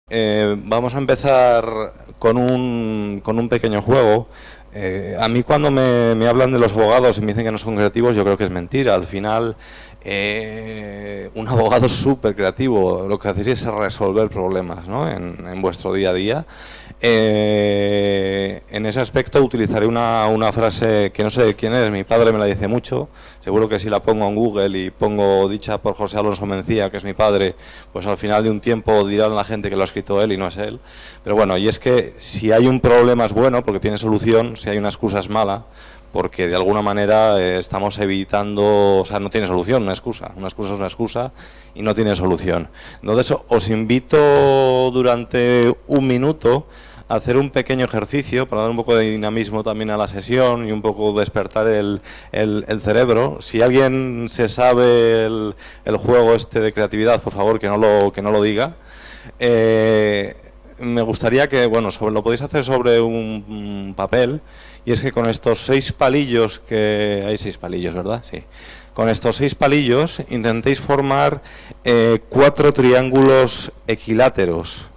Vamos a empezar con un pequeño juego. A mí cuando me hablan de los abogados y me dicen que no son creativos, yo creo que es mentira. Al final, un abogado es súper creativo. Lo que hacéis es resolver problemas, ¿no? en vuestro día a día. En ese aspecto utilizaré una frase que no sé de quién es, mi padre me la dice mucho, seguro que si la pongo en Google y pongo dicha por José Alonso Mencía, que es mi padre, pues al final de un tiempo dirán la gente que lo ha escrito él y no es él. Pero bueno, y es que si hay un problema es bueno porque tiene solución, si hay una excusa es mala, porque de alguna manera estamos evitando, o sea, no tiene solución una excusa es una excusa y no tiene solución. Entonces os invito durante un minuto hacer un pequeño ejercicio para dar un poco de dinamismo también a la sesión y un poco despertar el cerebro. Si alguien se sabe el juego este de creatividad, por favor que no lo diga. Me gustaría que, bueno, lo podéis hacer sobre un papel, y es que con estos 6 palillos, que hay 6 palillos, ¿verdad? Sí. Con estos 6 palillos intentéis formar 4 triángulos equiláteros,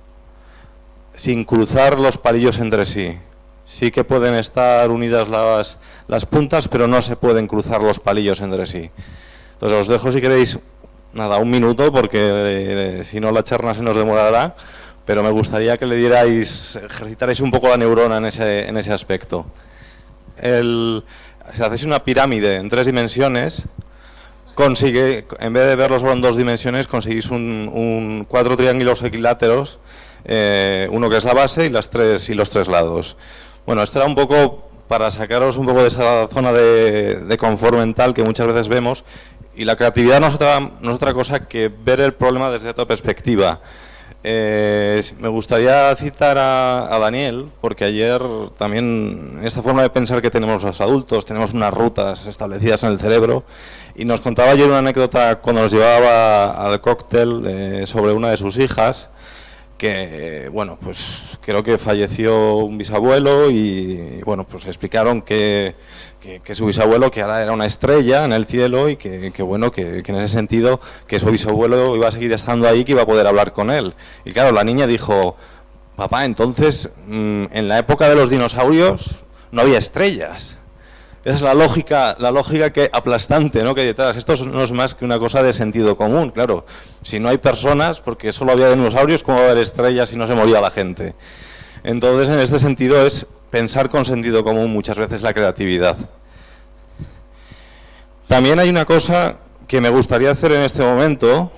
sin cruzar los palillos entre sí. Sí que pueden estar unidas las puntas, pero no se pueden cruzar los palillos entre sí. Entonces os dejo, si queréis, nada, un minuto, porque si no la charla se nos demorará, pero me gustaría que le ejercitarais un poco la neurona en ese aspecto. Si hacéis una pirámide en 3 dimensiones, en vez de verlo solo en 2 dimensiones, conseguís 4 triángulos equiláteros, uno que es la base y los 3 lados. Bueno, esto era un poco para sacaros un poco de esa zona de confort mental que muchas veces vemos, y la creatividad no es otra cosa que ver el problema desde otra perspectiva. Me gustaría citar a Daniel, porque ayer también, esta forma de pensar que tenemos los adultos, tenemos unas rutas establecidas en el cerebro, y nos contaba ayer una anécdota cuando nos llevaba al cóctel sobre una de sus hijas, que, bueno, pues creo que falleció un bisabuelo y, bueno, pues explicaron que su bisabuelo, que ahora era una estrella en el cielo, y que bueno, que en ese sentido, que su bisabuelo iba a seguir estando ahí, que iba a poder hablar con él. Y claro, la niña dijo: papá, entonces, en la época de los dinosaurios no había estrellas. Esa es la lógica que aplastante, ¿no?, que hay detrás. Esto no es más que una cosa de sentido común, claro. Si no hay personas, porque solo había dinosaurios, ¿cómo va a haber estrellas si no se moría la gente? Entonces, en este sentido, es pensar con sentido común muchas veces la creatividad. También hay una cosa que me gustaría hacer en este momento.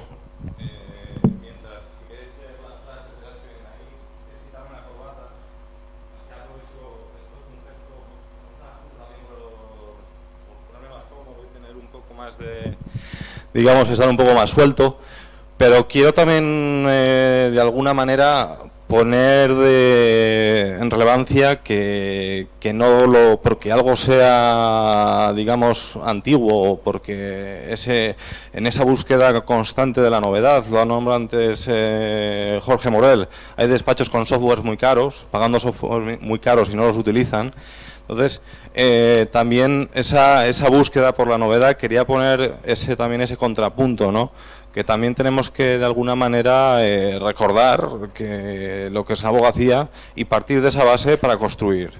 Digamos, estar un poco más suelto, pero quiero también de alguna manera poner en relevancia que no porque algo sea, digamos, antiguo, porque en esa búsqueda constante de la novedad, lo ha nombrado antes Jorge Morel, hay despachos con softwares muy caros, pagando softwares muy caros y no los utilizan. Entonces, también esa búsqueda por la novedad, quería poner también ese contrapunto, ¿no?, que también tenemos que de alguna manera recordar que lo que es abogacía, y partir de esa base para construir.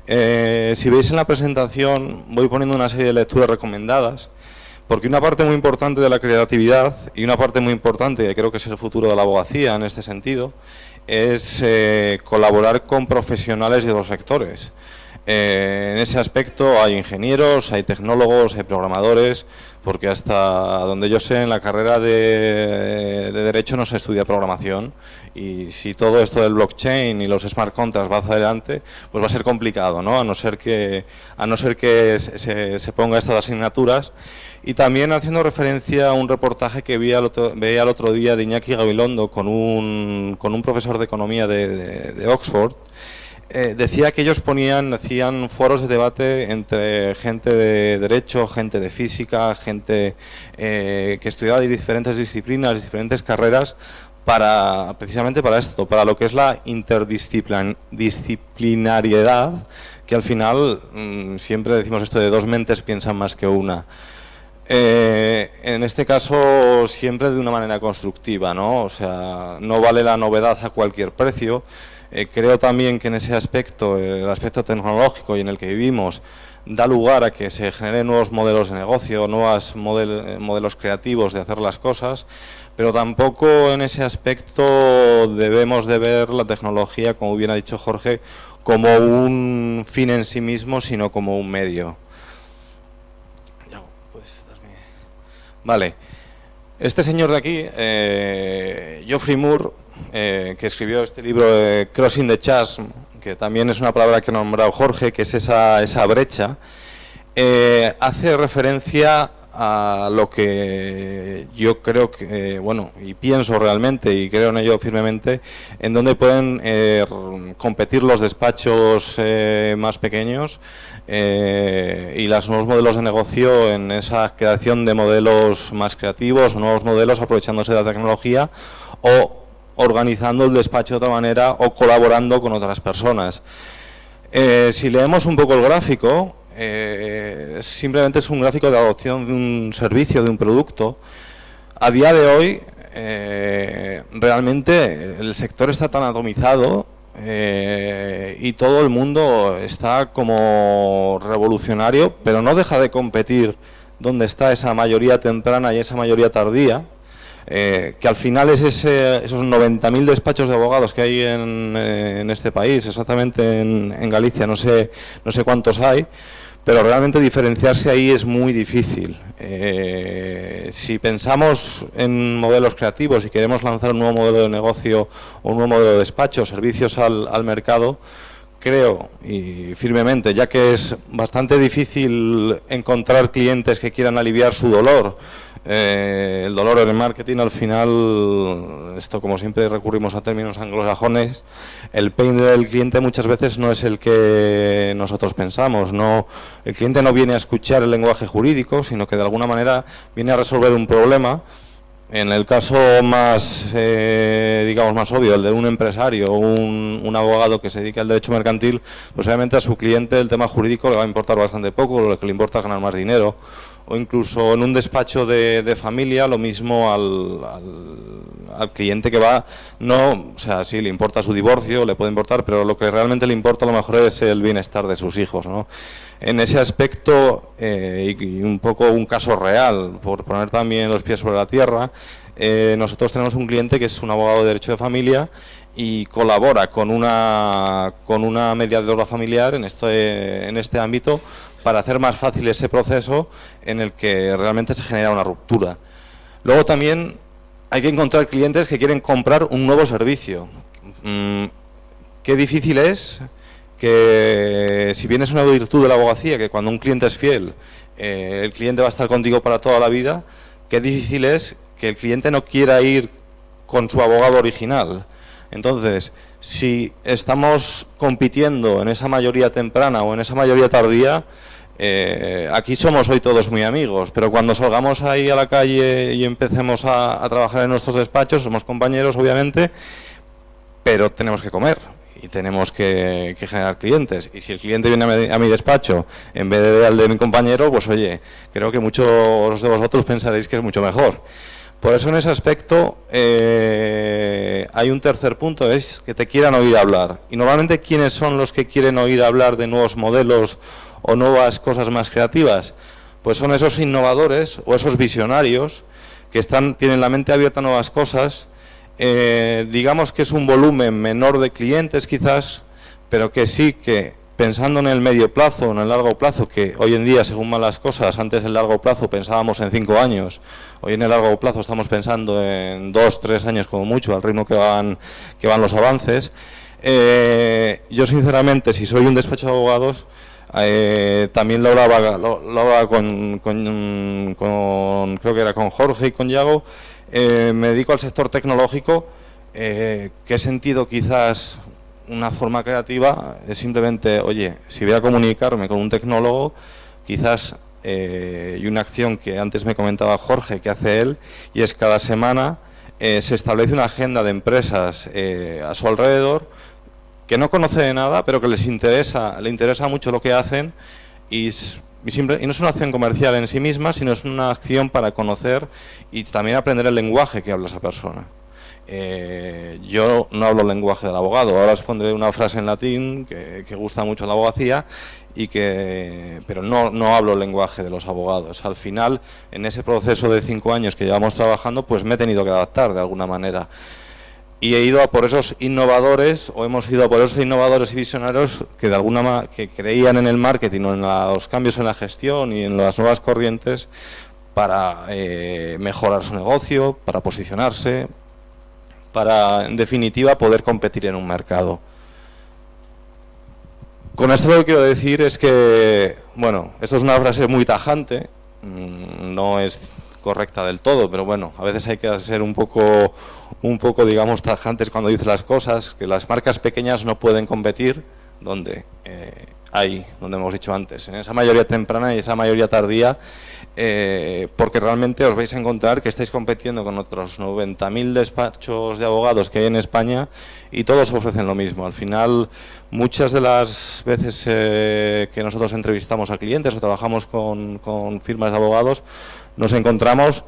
Si veis en la presentación, voy poniendo una serie de lecturas recomendadas, porque una parte muy importante de la creatividad, y una parte muy importante, que creo que es el futuro de la abogacía en este sentido, es colaborar con profesionales de otros sectores. En ese aspecto hay ingenieros, hay tecnólogos, hay programadores, porque hasta donde yo sé, en la carrera de Derecho no se estudia programación, y si todo esto del blockchain y los smart contracts va hacia adelante, pues va a ser complicado, ¿no?, a no ser que se ponga estas asignaturas. Y también haciendo referencia a un reportaje que veía el otro día de Iñaki Gabilondo con un profesor de economía de Oxford. Decía que ellos hacían foros de debate entre gente de Derecho, gente de Física, gente que estudiaba diferentes disciplinas, diferentes carreras, precisamente para esto, para lo que es la interdisciplinariedad, que al final siempre decimos esto de 2 mentes piensan más que una. En este caso siempre de una manera constructiva, ¿no? O sea, no vale la novedad a cualquier precio. Creo también que en ese aspecto, el aspecto tecnológico y en el que vivimos, da lugar a que se generen nuevos modelos de negocio, nuevos modelos creativos de hacer las cosas, pero tampoco en ese aspecto debemos de ver la tecnología, como bien ha dicho Jorge, como un fin en sí mismo, sino como un medio. Vale, este señor de aquí, Geoffrey Moore, que escribió este libro Crossing the Chasm, que también es una palabra que ha nombrado Jorge, que es esa brecha, hace referencia a lo que yo creo que, bueno, y pienso realmente y creo en ello firmemente, en donde pueden competir los despachos más pequeños y los nuevos modelos de negocio en esa creación de modelos más creativos o nuevos modelos aprovechándose de la tecnología o organizando el despacho de otra manera o colaborando con otras personas. Si leemos un poco el gráfico, simplemente es un gráfico de adopción de un servicio, de un producto. A día de hoy, realmente el sector está tan atomizado y todo el mundo está como revolucionario, pero no deja de competir donde está esa mayoría temprana y esa mayoría tardía. Que al final es esos 90.000 despachos de abogados que hay en este país, exactamente en Galicia, no sé cuántos hay, pero realmente diferenciarse ahí es muy difícil. Si pensamos en modelos creativos y queremos lanzar un nuevo modelo de negocio o un nuevo modelo de despacho, servicios al mercado, creo, y firmemente, ya que es bastante difícil encontrar clientes que quieran aliviar su dolor, el dolor en el marketing, al final, esto como siempre recurrimos a términos anglosajones, el pain del cliente muchas veces no es el que nosotros pensamos, el cliente no viene a escuchar el lenguaje jurídico, sino que de alguna manera viene a resolver un problema. En el caso más, digamos, más obvio, el de un empresario o un abogado que se dedica al derecho mercantil, pues obviamente a su cliente el tema jurídico le va a importar bastante poco, lo que le importa es ganar más dinero. O incluso en un despacho de familia, lo mismo al cliente que va, o sea, sí, le importa su divorcio, le puede importar, pero lo que realmente le importa a lo mejor es el bienestar de sus hijos, ¿no? En ese aspecto, y un poco un caso real, por poner también los pies sobre la tierra, nosotros tenemos un cliente que es un abogado de derecho de familia y colabora con una mediadora familiar en este ámbito para hacer más fácil ese proceso en el que realmente se genera una ruptura. Luego también hay que encontrar clientes que quieren comprar un nuevo servicio. Qué difícil es que, si bien es una virtud de la abogacía, que cuando un cliente es fiel, el cliente va a estar contigo para toda la vida, qué difícil es que el cliente no quiera ir con su abogado original. Entonces, si estamos compitiendo en esa mayoría temprana o en esa mayoría tardía, aquí somos hoy todos muy amigos, pero cuando salgamos ahí a la calle y empecemos a trabajar en nuestros despachos, somos compañeros obviamente, pero tenemos que comer y tenemos que generar clientes. Y si el cliente viene a mi despacho en vez de al de mi compañero, pues oye, creo que muchos de vosotros pensaréis que es mucho mejor. Por eso en ese aspecto hay un tercer punto, es que te quieran oír hablar. Y normalmente, ¿quiénes son los que quieren oír hablar de nuevos modelos o nuevas cosas más creativas? Pues son esos innovadores o esos visionarios que tienen la mente abierta a nuevas cosas. Digamos que es un volumen menor de clientes quizás, pero que sí que pensando en el medio plazo, en el largo plazo, que hoy en día, según van las cosas, antes el largo plazo pensábamos en 5 años, hoy en el largo plazo estamos pensando en 2, 3 años como mucho, al ritmo que van los avances. Yo sinceramente, si soy un despacho de abogados, también lo hablaba creo que era con Jorge y con Yago, me dedico al sector tecnológico, que he sentido quizás una forma creativa es simplemente, oye, si voy a comunicarme con un tecnólogo, quizás, y una acción que antes me comentaba Jorge que hace él, y es cada semana se establece una agenda de empresas a su alrededor que no conoce de nada, pero que le interesa mucho lo que hacen, y y no es una acción comercial en sí misma, sino es una acción para conocer y también aprender el lenguaje que habla esa persona. Yo no hablo el lenguaje del abogado, ahora os pondré una frase en latín que gusta mucho en la abogacía, pero no hablo el lenguaje de los abogados. Al final, en ese proceso de 5 años que llevamos trabajando, pues me he tenido que adaptar de alguna manera. Y he ido a por esos innovadores, o hemos ido a por esos innovadores y visionarios que de alguna manera que creían en el marketing o en los cambios en la gestión y en las nuevas corrientes para mejorar su negocio, para posicionarse, para, en definitiva, poder competir en un mercado. Con esto lo que quiero decir es que, bueno, esto es una frase muy tajante, no es correcta del todo, pero bueno, a veces hay que ser un poco, digamos, tajantes cuando dice las cosas, que las marcas pequeñas no pueden competir donde donde hemos dicho antes, en esa mayoría temprana y esa mayoría tardía, porque realmente os vais a encontrar que estáis compitiendo con otros 90.000 despachos de abogados que hay en España y todos ofrecen lo mismo. Al final, muchas de las veces que nosotros entrevistamos a clientes o trabajamos con firmas de abogados, nos encontramos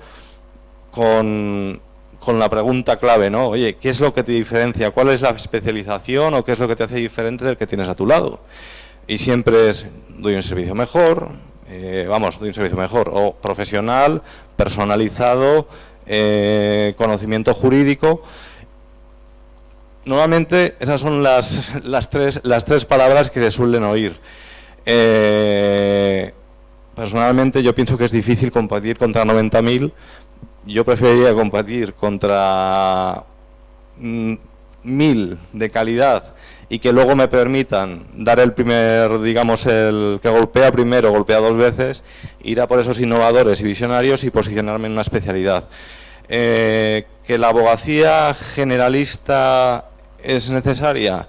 con la pregunta clave, ¿no? Oye, ¿qué es lo que te diferencia? ¿Cuál es la especialización o qué es lo que te hace diferente del que tienes a tu lado? Y siempre es, doy un servicio mejor, doy un servicio mejor, o profesional, personalizado, conocimiento jurídico. Normalmente esas son las tres palabras que se suelen oír. Personalmente yo pienso que es difícil competir contra 90.000. Yo preferiría competir contra 1.000 de calidad y que luego me permitan dar el primer, digamos, el que golpea primero, golpea 2 veces, ir a por esos innovadores y visionarios y posicionarme en una especialidad. ¿Que la abogacía generalista es necesaria?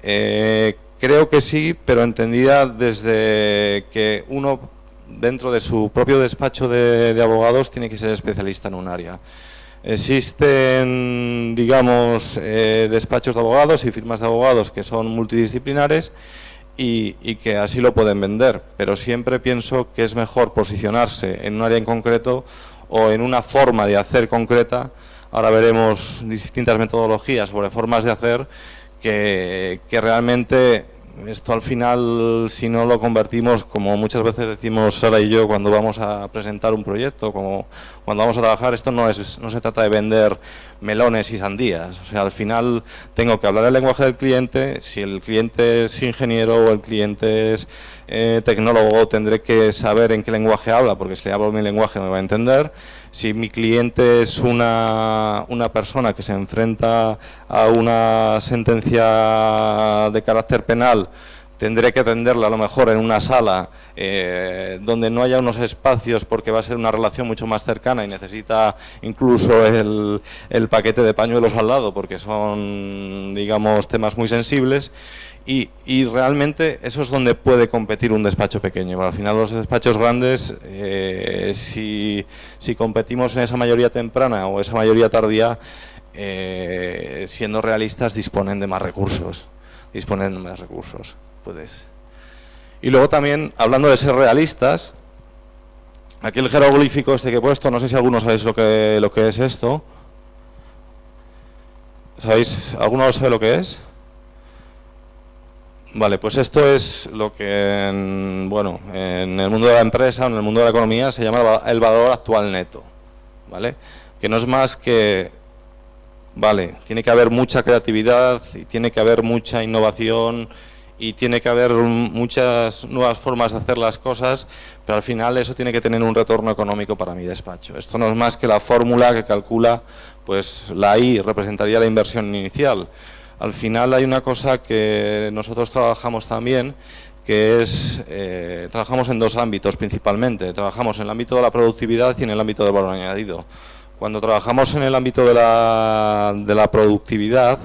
Creo que sí, pero entendida desde que uno, dentro de su propio despacho de abogados, tiene que ser especialista en un área. Existen, digamos, despachos de abogados y firmas de abogados que son multidisciplinares y que así lo pueden vender, pero siempre pienso que es mejor posicionarse en un área en concreto o en una forma de hacer concreta. Ahora veremos distintas metodologías sobre formas de hacer que realmente esto al final, si no lo convertimos, como muchas veces decimos Sara y yo cuando vamos a presentar un proyecto, como cuando vamos a trabajar, esto no se trata de vender melones y sandías. O sea, al final tengo que hablar el lenguaje del cliente. Si el cliente es ingeniero o el cliente es tecnólogo, tendré que saber en qué lenguaje habla, porque si le hablo mi lenguaje me va a entender. Si mi cliente es una persona que se enfrenta a una sentencia de carácter penal, tendré que atenderla a lo mejor en una sala donde no haya unos espacios, porque va a ser una relación mucho más cercana y necesita incluso el paquete de pañuelos al lado, porque son, digamos, temas muy sensibles. Y realmente eso es donde puede competir un despacho pequeño. Bueno, al final los despachos grandes, si competimos en esa mayoría temprana o esa mayoría tardía, siendo realistas, disponen de más recursos. Y luego también, hablando de ser realistas, aquí el jeroglífico este que he puesto, no sé si alguno sabéis lo que es esto. ¿Sabéis? ¿Alguno sabe lo que es? Vale, pues esto es lo que en el mundo de la empresa, en el mundo de la economía, se llama el valor actual neto, ¿vale? Que no es más que, tiene que haber mucha creatividad y tiene que haber mucha innovación y tiene que haber muchas nuevas formas de hacer las cosas, pero al final eso tiene que tener un retorno económico para mi despacho. Esto no es más que la fórmula que calcula, pues la I representaría la inversión inicial. Al final hay una cosa que nosotros trabajamos también, que es, trabajamos en 2 ámbitos principalmente. Trabajamos en el ámbito de la productividad y en el ámbito del valor añadido. Cuando trabajamos en el ámbito de la productividad,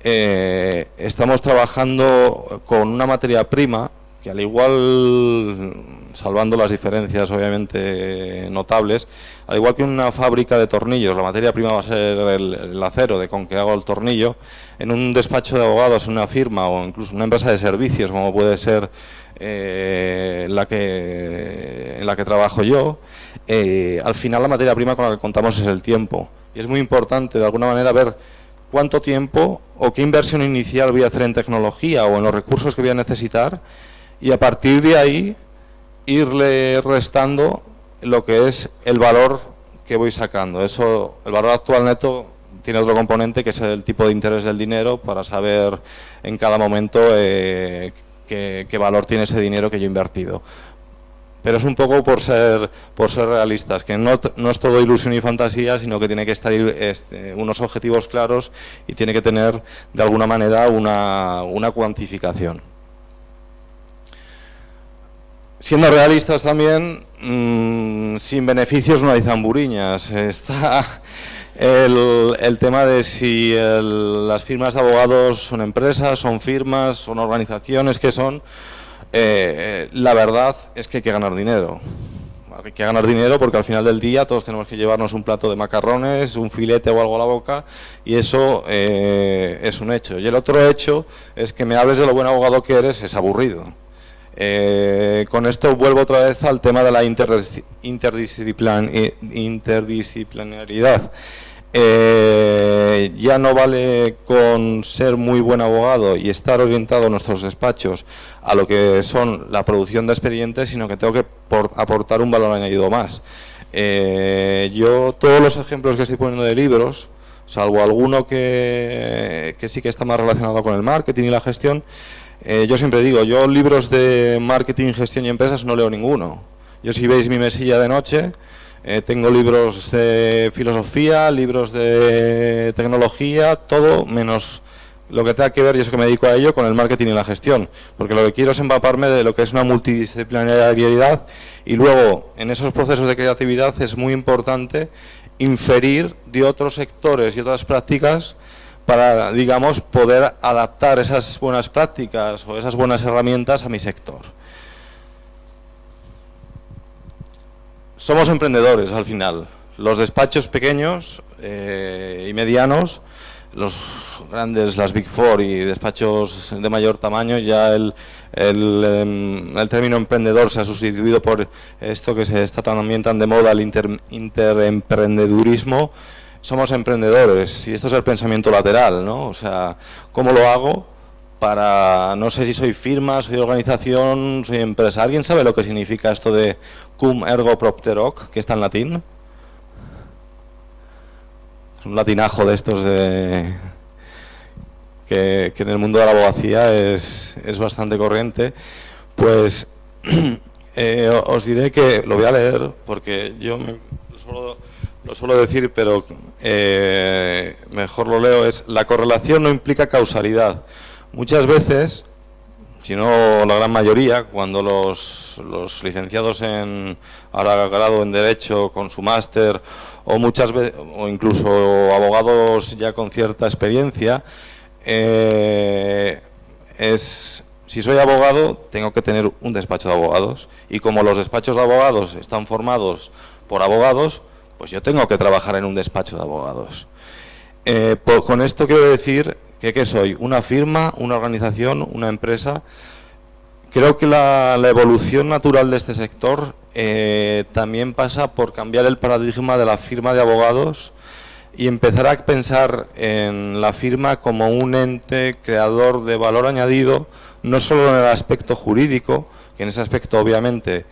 estamos trabajando con una materia prima que al igual salvando las diferencias obviamente notables, al igual que una fábrica de tornillos, la materia prima va a ser el acero de con que hago el tornillo, en un despacho de abogados, una firma o incluso una empresa de servicios como puede ser en la que trabajo yo, al final la materia prima con la que contamos es el tiempo. Y es muy importante de alguna manera ver cuánto tiempo o qué inversión inicial voy a hacer en tecnología o en los recursos que voy a necesitar, y a partir de ahí irle restando lo que es el valor que voy sacando. Eso, el valor actual neto tiene otro componente que es el tipo de interés del dinero, para saber en cada momento qué valor tiene ese dinero que yo he invertido. Pero es un poco por ser realistas, que no es todo ilusión y fantasía, sino que tiene que estar unos objetivos claros y tiene que tener de alguna manera una cuantificación. Siendo realistas también, sin beneficios no hay zamburiñas. Está el tema de si las firmas de abogados son empresas, son firmas, son organizaciones, ¿qué son? La verdad es que hay que ganar dinero. Hay que ganar dinero porque al final del día todos tenemos que llevarnos un plato de macarrones, un filete o algo a la boca, y eso es un hecho. Y el otro hecho es que me hables de lo buen abogado que eres, es aburrido. Con esto vuelvo otra vez al tema de la interdisciplinaridad. Ya no vale con ser muy buen abogado y estar orientado en nuestros despachos a lo que son la producción de expedientes, sino que tengo que aportar un valor añadido más. Yo todos los ejemplos que estoy poniendo de libros, salvo alguno que sí que está más relacionado con el marketing y la gestión, yo siempre digo, yo libros de marketing, gestión y empresas no leo ninguno. Yo, si veis mi mesilla de noche, tengo libros de filosofía, libros de tecnología, todo menos lo que tenga que ver, y eso que me dedico a ello, con el marketing y la gestión. Porque lo que quiero es empaparme de lo que es una multidisciplinariedad, y luego en esos procesos de creatividad es muy importante inferir de otros sectores y otras prácticas para, digamos, poder adaptar esas buenas prácticas o esas buenas herramientas a mi sector. Somos emprendedores al final. Los despachos pequeños y medianos, los grandes, las Big Four y despachos de mayor tamaño, ya el término emprendedor se ha sustituido por esto que se está también tan de moda, el interemprendedurismo. Somos emprendedores, y esto es el pensamiento lateral, ¿no? O sea, ¿cómo lo hago? Para, no sé si soy firma, soy organización, soy empresa. ¿Alguien sabe lo que significa esto de cum ergo propter hoc, que está en latín? Es un latinajo de estos que en el mundo de la abogacía es bastante corriente. Pues os diré que lo voy a leer porque yo lo suelo decir, pero mejor lo leo. Es: la correlación no implica causalidad. Muchas veces, si no la gran mayoría, cuando los licenciados en ahora grado en Derecho con su máster, o muchas veces, o incluso abogados ya con cierta experiencia, si soy abogado, tengo que tener un despacho de abogados, y como los despachos de abogados están formados por abogados, pues yo tengo que trabajar en un despacho de abogados. Con esto quiero decir que ¿qué soy? ¿Una firma, una organización, una empresa? Creo que la evolución natural de este sector también pasa por cambiar el paradigma de la firma de abogados y empezar a pensar en la firma como un ente creador de valor añadido, no solo en el aspecto jurídico, que en ese aspecto obviamente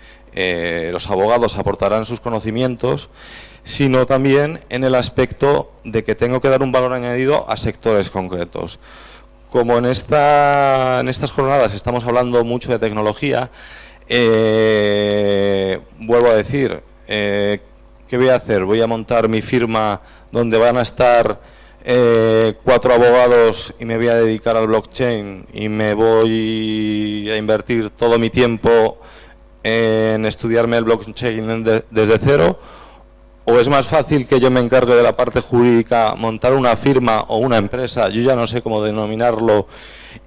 los abogados aportarán sus conocimientos, sino también en el aspecto de que tengo que dar un valor añadido a sectores concretos. Como en estas jornadas estamos hablando mucho de tecnología, vuelvo a decir, ¿qué voy a hacer? Voy a montar mi firma donde van a estar 4 abogados y me voy a dedicar al blockchain y me voy a invertir todo mi tiempo en estudiarme el blockchain desde cero. ¿O es más fácil que yo me encargue de la parte jurídica, montar una firma o una empresa, yo ya no sé cómo denominarlo,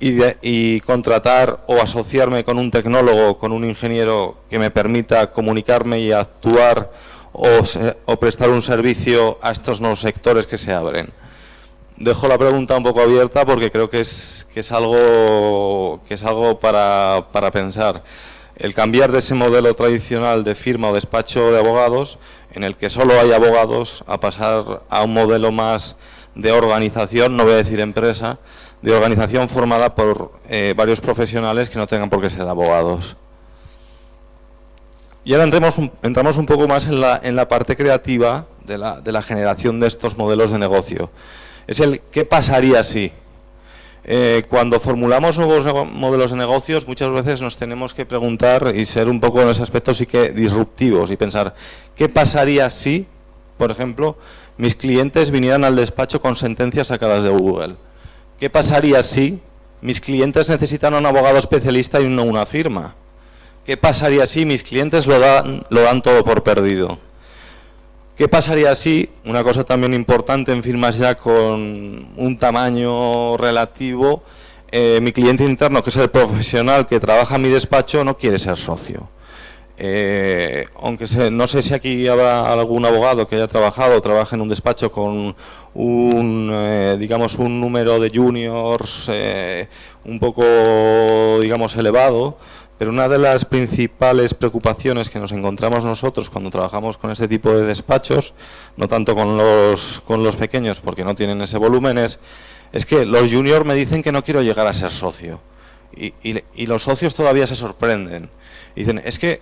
y contratar o asociarme con un tecnólogo, con un ingeniero que me permita comunicarme y actuar o prestar un servicio a estos nuevos sectores que se abren. Dejo la pregunta un poco abierta porque creo que es algo para pensar. El cambiar de ese modelo tradicional de firma o despacho de abogados, en el que solo hay abogados, a pasar a un modelo más de organización, no voy a decir empresa, de organización formada por varios profesionales que no tengan por qué ser abogados. Y ahora entramos un poco más en la parte creativa de la generación de estos modelos de negocio. Es el ¿qué pasaría si? Cuando formulamos nuevos modelos de negocios, muchas veces nos tenemos que preguntar y ser un poco en ese aspecto sí que disruptivos y pensar ¿qué pasaría si, por ejemplo, mis clientes vinieran al despacho con sentencias sacadas de Google? ¿Qué pasaría si mis clientes necesitan un abogado especialista y no una firma? ¿Qué pasaría si mis clientes lo dan todo por perdido? ¿Qué pasaría si, una cosa también importante en firmas ya con un tamaño relativo, mi cliente interno, que es el profesional que trabaja en mi despacho, no quiere ser socio? Aunque no sé si aquí habrá algún abogado que haya trabajado o trabaje en un despacho con digamos, un número de juniors un poco, digamos, elevado, pero una de las principales preocupaciones que nos encontramos nosotros cuando trabajamos con este tipo de despachos, no tanto con los pequeños porque no tienen ese volumen, es que los juniors me dicen que no quiero llegar a ser socio. Y los socios todavía se sorprenden. Y dicen, es que,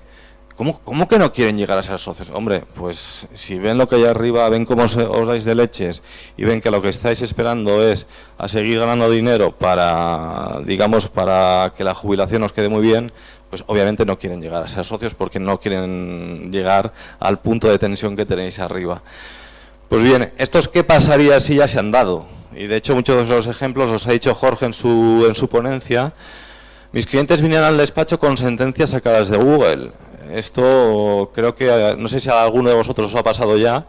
¿cómo que no quieren llegar a ser socios? Hombre, pues si ven lo que hay arriba, ven cómo os dais de leches y ven que lo que estáis esperando es a seguir ganando dinero para, digamos, para que la jubilación os quede muy bien, pues obviamente no quieren llegar a ser socios porque no quieren llegar al punto de tensión que tenéis arriba. Pues bien, estos ¿qué pasaría si ya se han dado? Y de hecho muchos de los ejemplos los ha dicho Jorge en su ponencia. Mis clientes vinieron al despacho con sentencias sacadas de Google. Esto creo que, no sé si a alguno de vosotros os ha pasado ya,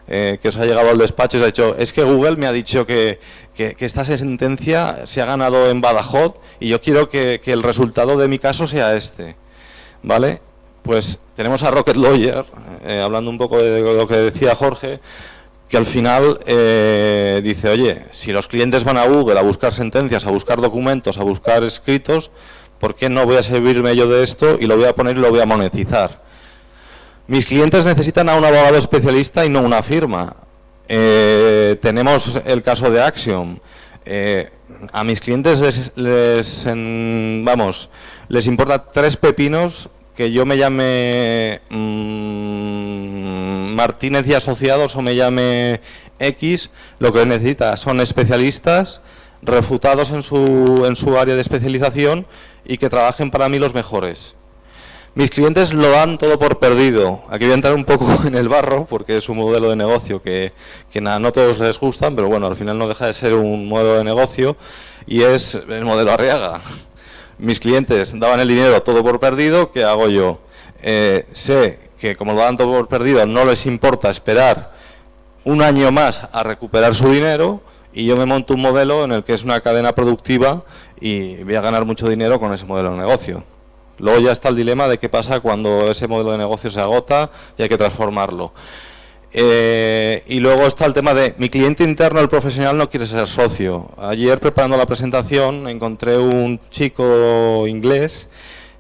que os ha llegado al despacho y os ha dicho, es que Google me ha dicho que esta sentencia se ha ganado en Badajoz y yo quiero que el resultado de mi caso sea este. ¿Vale? Pues tenemos a Rocket Lawyer, hablando un poco de lo que decía Jorge, que al final dice, oye, si los clientes van a Google a buscar sentencias, a buscar documentos, a buscar escritos, ¿por qué no voy a servirme yo de esto y lo voy a poner y lo voy a monetizar? Mis clientes necesitan a un abogado especialista y no una firma. Tenemos el caso de Axiom. A mis clientes les importa 3 pepinos que yo me llame Martínez y Asociados o me llame X. Lo que necesita son especialistas refutados en su área de especialización y que trabajen para mí los mejores. Mis clientes lo dan todo por perdido. Aquí voy a entrar un poco en el barro porque es un modelo de negocio que no todos les gustan, pero bueno, al final no deja de ser un modelo de negocio y es el modelo Arriaga. Mis clientes daban el dinero todo por perdido, ¿qué hago yo? Sé que como lo dan todo por perdido no les importa esperar un año más a recuperar su dinero y yo me monto un modelo en el que es una cadena productiva y voy a ganar mucho dinero con ese modelo de negocio. Luego ya está el dilema de qué pasa cuando ese modelo de negocio se agota y hay que transformarlo. Y luego está el tema de mi cliente interno, el profesional, no quiere ser socio. Ayer preparando la presentación encontré un chico inglés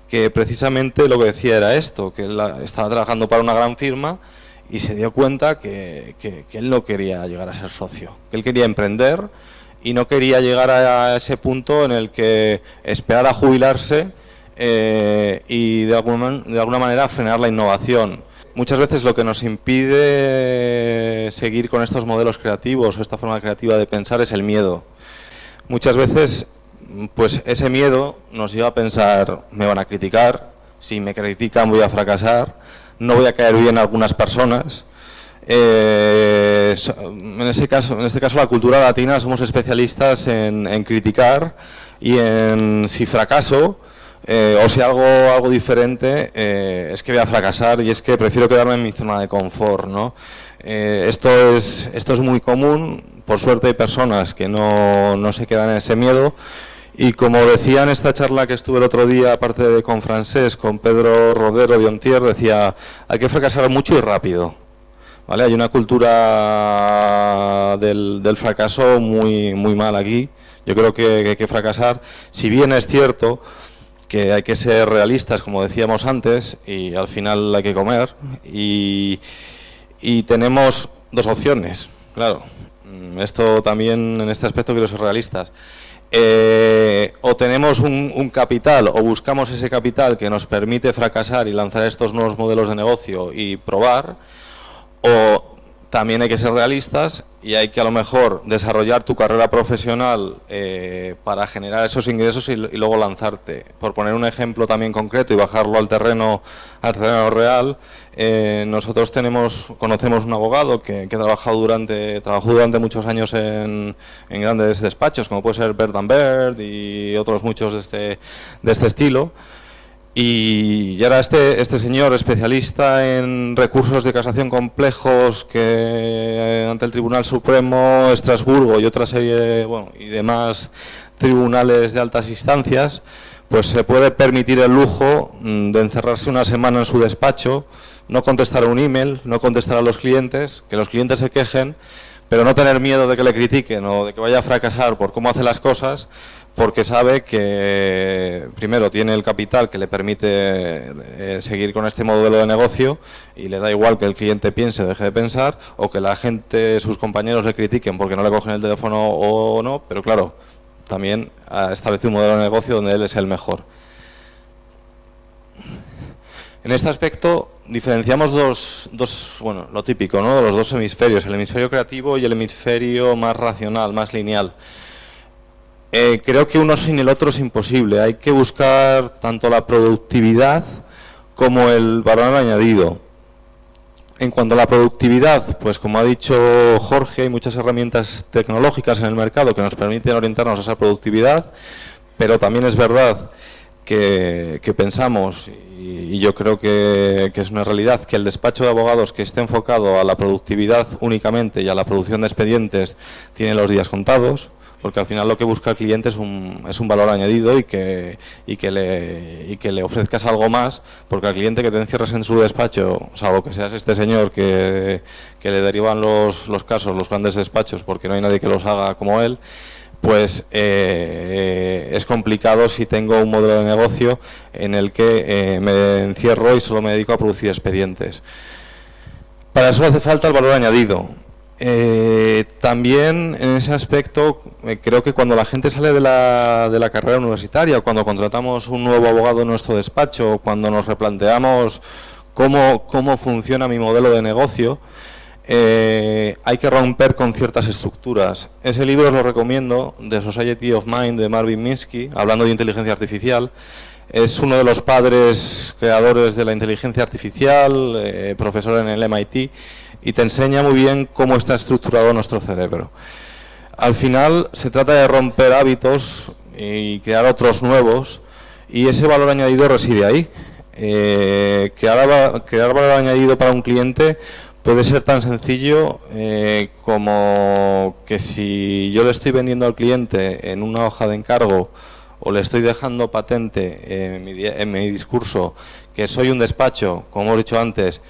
que precisamente lo que decía era esto, que él estaba trabajando para una gran firma y se dio cuenta que él no quería llegar a ser socio, que él quería emprender y no quería llegar a ese punto en el que esperar a jubilarse y de alguna manera frenar la innovación. Muchas veces lo que nos impide seguir con estos modelos creativos o esta forma creativa de pensar es el miedo. Muchas veces pues ese miedo nos lleva a pensar, me van a criticar, si me critican voy a fracasar, no voy a caer bien a algunas personas. En este caso la cultura latina somos especialistas en criticar y en si fracaso o si algo diferente es que voy a fracasar y es que prefiero quedarme en mi zona de confort, ¿no? Esto es muy común. Por suerte hay personas que no se quedan en ese miedo Y como decía en esta charla que estuve el otro día, aparte de con Francés, con Pedro Rodero de Ontier, decía, hay que fracasar mucho y rápido. ¿Vale? Hay una cultura del fracaso muy mal aquí. Yo creo que hay que fracasar. Si bien es cierto que hay que ser realistas, como decíamos antes, y al final hay que comer, y tenemos dos opciones, claro. Esto también, en este aspecto, quiero ser realistas. O tenemos un capital, o buscamos ese capital que nos permite fracasar y lanzar estos nuevos modelos de negocio y probar, o también hay que ser realistas y hay que a lo mejor desarrollar tu carrera profesional para generar esos ingresos y luego lanzarte. Por poner un ejemplo también concreto y bajarlo al terreno real, nosotros conocemos un abogado que trabajó durante muchos años en grandes despachos, como puede ser Bird & Bird y otros muchos de este estilo. Y era este señor especialista en recursos de casación complejos que ante el Tribunal Supremo, Estrasburgo y otra serie, y demás tribunales de altas instancias, pues se puede permitir el lujo de encerrarse una semana en su despacho, no contestar un email, no contestar a los clientes, que los clientes se quejen, pero no tener miedo de que le critiquen o de que vaya a fracasar por cómo hace las cosas, porque sabe que primero tiene el capital que le permite seguir con este modelo de negocio y le da igual que el cliente piense o deje de pensar, o que la gente, sus compañeros le critiquen porque no le cogen el teléfono o no, pero claro, también ha establecido un modelo de negocio donde él es el mejor. En este aspecto diferenciamos lo típico, ¿no? Los dos hemisferios, el hemisferio creativo y el hemisferio más racional, más lineal. Creo que uno sin el otro es imposible. Hay que buscar tanto la productividad como el valor añadido. En cuanto a la productividad, pues como ha dicho Jorge, hay muchas herramientas tecnológicas en el mercado que nos permiten orientarnos a esa productividad, pero también es verdad que pensamos, y yo creo que es una realidad, que el despacho de abogados que esté enfocado a la productividad únicamente y a la producción de expedientes tiene los días contados, porque al final lo que busca el cliente es un valor añadido y que le ofrezcas algo más, porque al cliente que te encierres en su despacho, salvo que seas este señor que le derivan los casos, los grandes despachos, porque no hay nadie que los haga como él, pues es complicado si tengo un modelo de negocio en el que me encierro y solo me dedico a producir expedientes. Para eso hace falta el valor añadido. También en ese aspecto creo que cuando la gente sale de la carrera universitaria, cuando contratamos un nuevo abogado en nuestro despacho, cuando nos replanteamos cómo funciona mi modelo de negocio, hay que romper con ciertas estructuras. Ese libro os lo recomiendo, The Society of Mind, de Marvin Minsky, hablando de inteligencia artificial. Es uno de los padres creadores de la inteligencia artificial, profesor en el MIT, y te enseña muy bien cómo está estructurado nuestro cerebro. Al final se trata de romper hábitos y crear otros nuevos, y ese valor añadido reside ahí. Crear valor añadido para un cliente puede ser tan sencillo como que si yo le estoy vendiendo al cliente en una hoja de encargo o le estoy dejando patente en mi discurso que soy un despacho, como hemos dicho antes,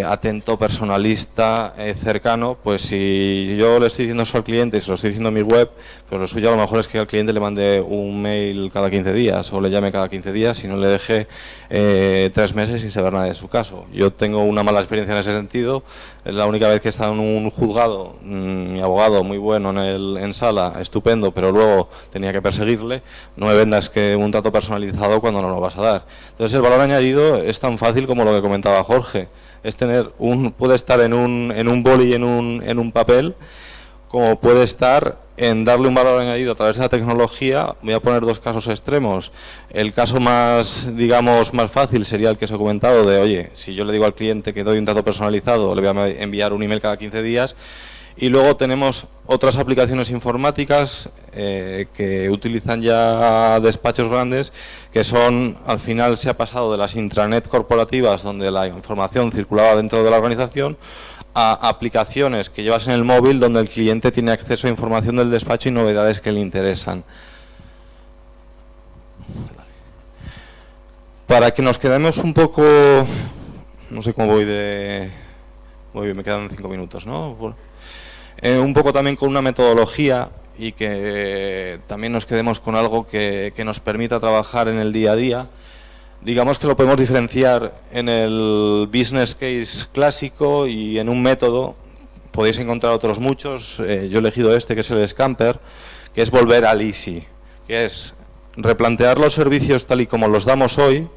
atento, personalista, cercano, pues si yo le estoy diciendo eso al cliente y se lo estoy diciendo en mi web, pues lo suyo a lo mejor es que al cliente le mande un mail cada 15 días o le llame cada 15 días y no le deje 3 meses sin saber nada de su caso. Yo tengo una mala experiencia en ese sentido. Es la única vez que he estado en un juzgado, mi abogado muy bueno en sala, estupendo, pero luego tenía que perseguirle. No me vendas que un trato personalizado cuando no lo vas a dar. Entonces el valor añadido es tan fácil como lo que comentaba Jorge. Es puede estar en un boli y en un papel, como puede estar en darle un valor añadido a través de la tecnología. Voy a poner dos casos extremos. El caso más, digamos, más fácil sería el que os he comentado de, oye, si yo le digo al cliente que doy un trato personalizado, le voy a enviar un email cada 15 días. Y luego tenemos otras aplicaciones informáticas que utilizan ya despachos grandes, que son, al final se ha pasado de las intranet corporativas, donde la información circulaba dentro de la organización, a aplicaciones que llevas en el móvil, donde el cliente tiene acceso a información del despacho y novedades que le interesan. Para que nos quedemos un poco, no sé cómo voy, me quedan 5 minutos, ¿no? Un poco también con una metodología y que también nos quedemos con algo que nos permita trabajar en el día a día. Digamos que lo podemos diferenciar en el business case clásico y en un método. Podéis encontrar otros muchos. Yo he elegido este, que es el Scamper, que es volver al easy, que es replantear los servicios tal y como los damos hoy,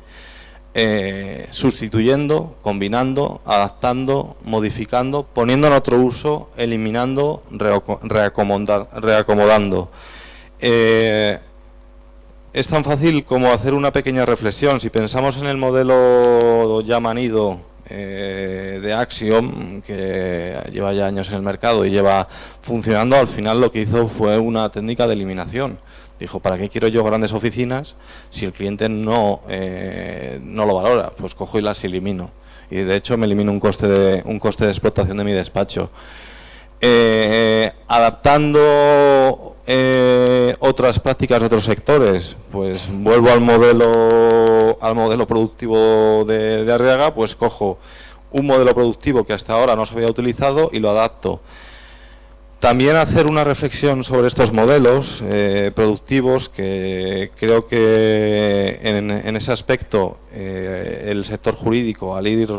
sustituyendo, combinando, adaptando, modificando, poniendo en otro uso, eliminando, reacomodando. Es tan fácil como hacer una pequeña reflexión. Si pensamos en el modelo ya manido de Axiom, que lleva ya años en el mercado y lleva funcionando, al final lo que hizo fue una técnica de eliminación. Dijo, ¿para qué quiero yo grandes oficinas si el cliente no lo valora? Pues cojo y las elimino. Y de hecho me elimino un coste de explotación de mi despacho. Adaptando otras prácticas de otros sectores, pues vuelvo al modelo productivo de Arriaga, pues cojo un modelo productivo que hasta ahora no se había utilizado y lo adapto. También hacer una reflexión sobre estos modelos productivos, que creo que en ese aspecto el sector jurídico, al ir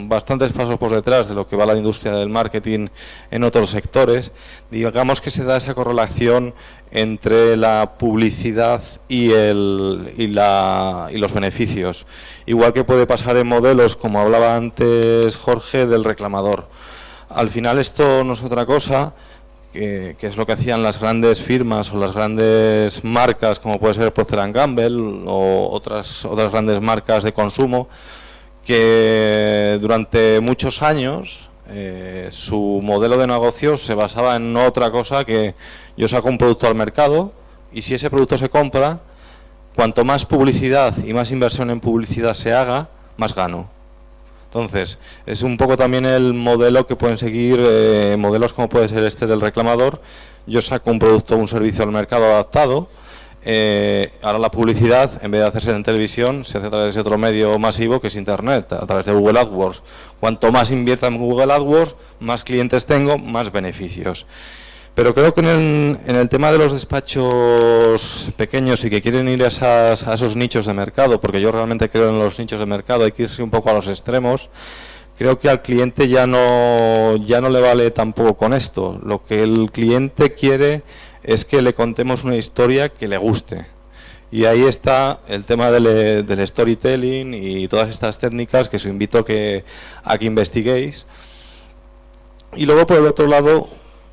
bastantes pasos por detrás de lo que va la industria del marketing en otros sectores, digamos que se da esa correlación entre la publicidad y los beneficios. Igual que puede pasar en modelos, como hablaba antes Jorge, del reclamador. Al final esto no es otra cosa que es lo que hacían las grandes firmas o las grandes marcas, como puede ser Procter & Gamble o otras grandes marcas de consumo, que durante muchos años su modelo de negocio se basaba en otra cosa, que yo saco un producto al mercado y si ese producto se compra, cuanto más publicidad y más inversión en publicidad se haga, más gano. Entonces, es un poco también el modelo que pueden seguir modelos como puede ser este del reclamador. Yo saco un producto o un servicio al mercado adaptado. Ahora la publicidad, en vez de hacerse en televisión, se hace a través de otro medio masivo que es Internet, a través de Google AdWords. Cuanto más invierta en Google AdWords, más clientes tengo, más beneficios. Pero creo que en el tema de los despachos pequeños y que quieren ir a esos nichos de mercado, porque yo realmente creo en los nichos de mercado, hay que irse un poco a los extremos. Creo que al cliente ya no le vale tampoco con esto. Lo que el cliente quiere es que le contemos una historia que le guste. Y ahí está el tema del storytelling y todas estas técnicas que os invito a que investiguéis. Y luego, por el otro lado,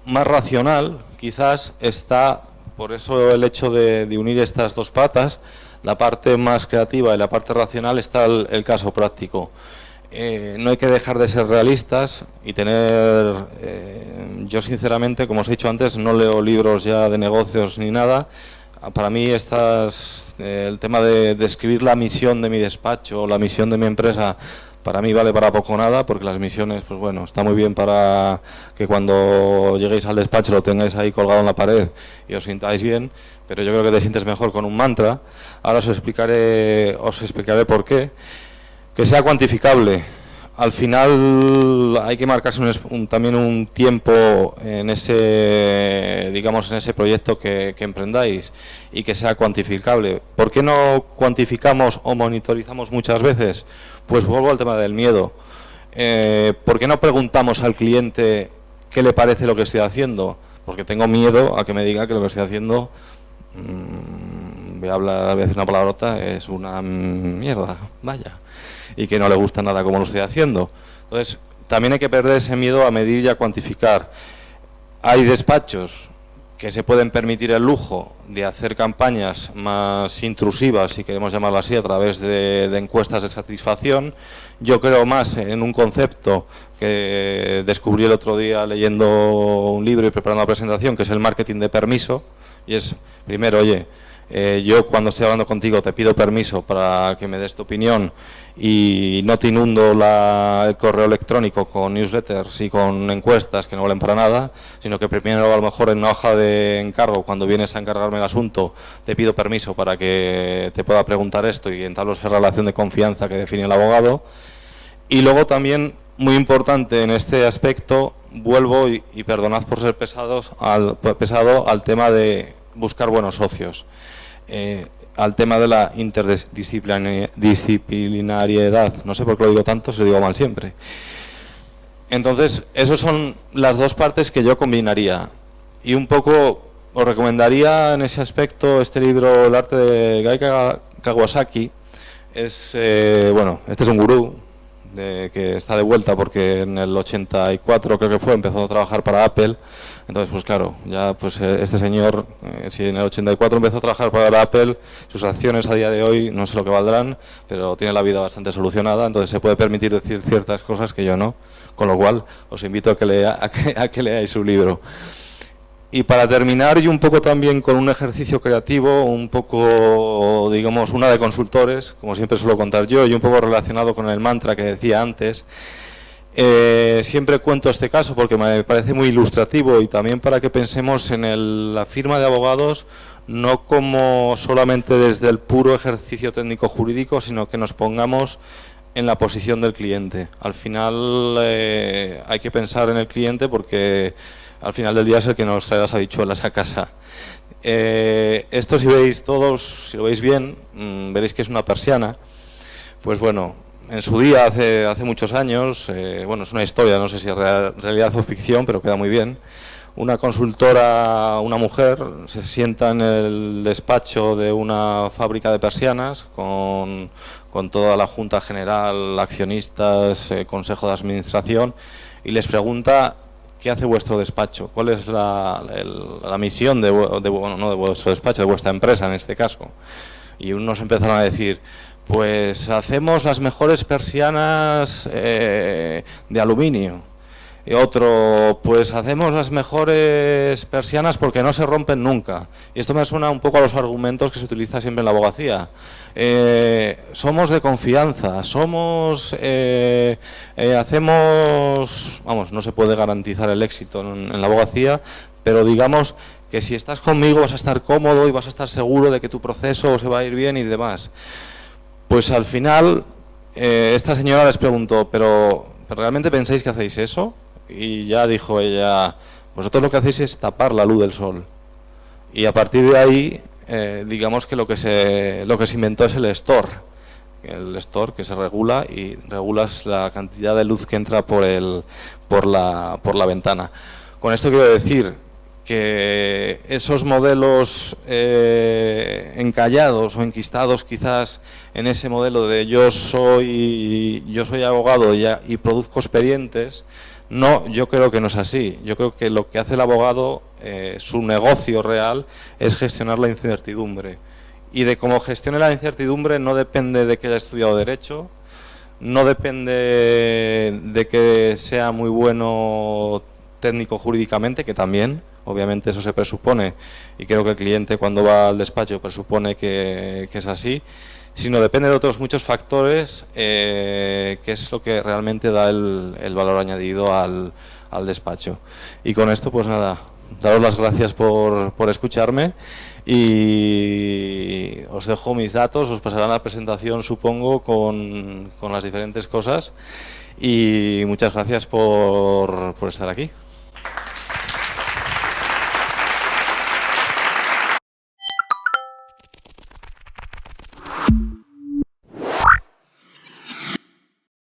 más racional, quizás está, por eso el hecho de unir estas dos patas, la parte más creativa y la parte racional, está el caso práctico. No hay que dejar de ser realistas y tener, yo sinceramente, como os he dicho antes, no leo libros ya de negocios ni nada. Para mí el tema de escribir la misión de mi despacho o la misión de mi empresa, para mí vale para poco nada, porque las misiones, pues bueno, está muy bien para que cuando lleguéis al despacho lo tengáis ahí colgado en la pared y os sintáis bien, pero yo creo que te sientes mejor con un mantra. Ahora os explicaré por qué. Que sea cuantificable. Al final hay que marcarse también un tiempo en ese proyecto que emprendáis y que sea cuantificable. ¿Por qué no cuantificamos o monitorizamos muchas veces? Pues vuelvo al tema del miedo. ¿Por qué no preguntamos al cliente qué le parece lo que estoy haciendo? Porque tengo miedo a que me diga que lo que estoy haciendo, voy a decir una palabrota, es una mierda, vaya, y que no le gusta nada como lo estoy haciendo. Entonces, también hay que perder ese miedo a medir y a cuantificar. Hay despachos que se pueden permitir el lujo de hacer campañas más intrusivas, si queremos llamarlo así, a través de encuestas de satisfacción. Yo creo más en un concepto que descubrí el otro día leyendo un libro y preparando la presentación, que es el marketing de permiso. Y es, primero, oye, Yo cuando estoy hablando contigo te pido permiso para que me des tu opinión y no te inundo el correo electrónico con newsletters y con encuestas que no valen para nada, sino que primero a lo mejor en una hoja de encargo, cuando vienes a encargarme el asunto, te pido permiso para que te pueda preguntar esto y entablo esa relación de confianza que define el abogado. Y luego también, muy importante en este aspecto, vuelvo, y perdonad por ser pesado, al tema de buscar buenos socios. Al tema de la interdisciplinariedad, no sé por qué lo digo tanto, se lo digo mal siempre. Entonces, esas son las dos partes que yo combinaría. Y un poco os recomendaría en ese aspecto este libro, El arte de Guy Kawasaki. Bueno, este es un gurú que está de vuelta porque en el 84 creo que fue, empezó a trabajar para Apple. Entonces, pues claro, ya pues este señor, si en el 84 empezó a trabajar para Apple, sus acciones a día de hoy no sé lo que valdrán, pero tiene la vida bastante solucionada, entonces se puede permitir decir ciertas cosas que yo no, con lo cual os invito a que leáis su libro. Y para terminar, y un poco también con un ejercicio creativo, un poco, digamos, una de consultores, como siempre suelo contar yo, y un poco relacionado con el mantra que decía antes. Siempre cuento este caso porque me parece muy ilustrativo y también para que pensemos en la firma de abogados no como solamente desde el puro ejercicio técnico jurídico, sino que nos pongamos en la posición del cliente. Al final hay que pensar en el cliente porque al final del día es el que nos trae las habichuelas a casa. Esto si veis todos, si lo veis bien, veréis que es una persiana. Pues bueno, en su día, hace muchos años, bueno, es una historia, no sé si es realidad o ficción, pero queda muy bien. Una consultora, una mujer, se sienta en el despacho de una fábrica de persianas con toda la Junta General, accionistas, Consejo de Administración, y les pregunta: ¿qué hace vuestro despacho? ¿Cuál es la misión no de vuestro despacho, de vuestra empresa en este caso? Y unos empezaron a decir: pues hacemos las mejores persianas de aluminio. Y otro: pues hacemos las mejores persianas porque no se rompen nunca. Y esto me suena un poco a los argumentos que se utiliza siempre en la abogacía. Somos de confianza, hacemos, vamos, no se puede garantizar el éxito en la abogacía, pero digamos que si estás conmigo vas a estar cómodo y vas a estar seguro de que tu proceso se va a ir bien y demás. Pues al final, esta señora les preguntó: ¿pero realmente pensáis que hacéis eso? Y ya dijo ella: vosotros lo que hacéis es tapar la luz del sol. Y a partir de ahí, digamos que lo que se inventó es el store. El store que se regula y regulas la cantidad de luz que entra por la ventana. Con esto quiero decir que esos modelos encallados o enquistados quizás en ese modelo de yo soy abogado y produzco expedientes, no, yo creo que no es así. Yo creo que lo que hace el abogado, su negocio real, es gestionar la incertidumbre. Y de cómo gestione la incertidumbre no depende de que haya estudiado Derecho, no depende de que sea muy bueno técnico jurídicamente, que también, obviamente eso se presupone, y creo que el cliente cuando va al despacho presupone que es así, sino depende de otros muchos factores, que es lo que realmente da el valor añadido al despacho. Y con esto, pues nada, daros las gracias por escucharme y os dejo mis datos, os pasarán la presentación, supongo, con las diferentes cosas, y muchas gracias por estar aquí.